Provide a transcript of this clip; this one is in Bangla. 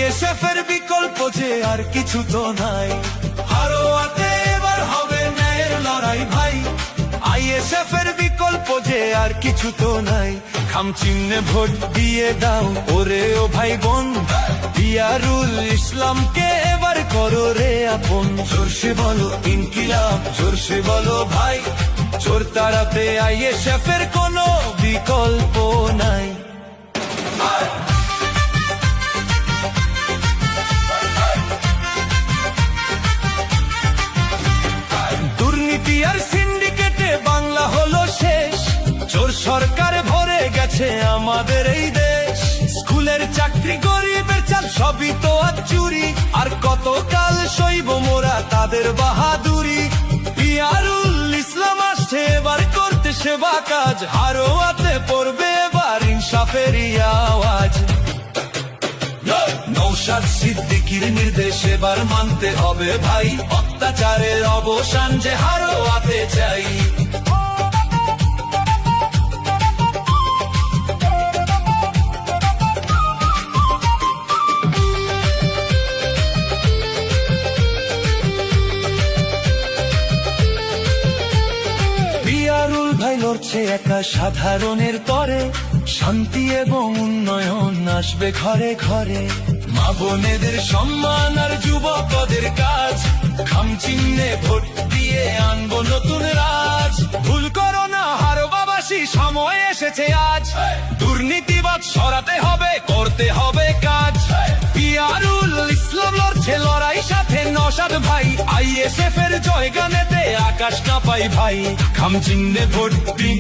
আইএসএফ এর বিকল্প যে আর কিছু তো নাই। হারোয়াতে এবার হবে ন্যায়ের লড়াই ভাই, আইএসএফ এর বিকল্প যে আর কিছু তো নাই। খামচিহ্নে ভোট দিয়ে দাও ওরে ও ভাই বোন, পিয়ারুল ইসলামকে এবার করো রে আপন। জোরসে বলো ইনকিলাব, জোরসে বলো ভাই, চোর তাড়াতে আইএসএফ এর কোনো বিকল্প নাই। দুর্নীতি আর সিন্ডিকেটে বাংলা হলো শেষ, চোর সরকার ভরে গেছে আমাদের এই দেশ। স্কুলের চাকরি গরিবের চাল সবই তো আজ চুরি, আর কতকাল সইব মোরা তাদের বাহাদুরি। পিয়ারুল ইসলাম আসছে এবার করতে সেবা কাজ, হারোয়াতে পড়বে এবার ইনসাফেরই আওয়াজ। নৌশাদ সিদ্দিকীর নির্দেশ এবার মানতে হবে ভাই, অত্যাচারের অবসান যে হারোয়াতে চাই। পিয়ারুল ভাই লড়ছে একা সাধারণের তরে, শান্তি এবং উন্নয়ন আসবে ঘরে ঘরে। মা বোনেদের সম্মান আর যুবকদের কাজ, খামচিহ্নে ভোট দিয়ে আনবো নতুন রাজ। ভুল করো না হারোবাবাসী, সময় এসেছে আজ, দুর্নীতিবাদ সরাতে হবে, করতে হবে কাজ। পিয়ারুল ইসলাম লড়ছে লড়াই সাথে নওশাদ ভাই, আইএসএফ এর জয়গানেতে আকাশ কাঁপাই ভাই। খামচিহ্নে ভোট দিন।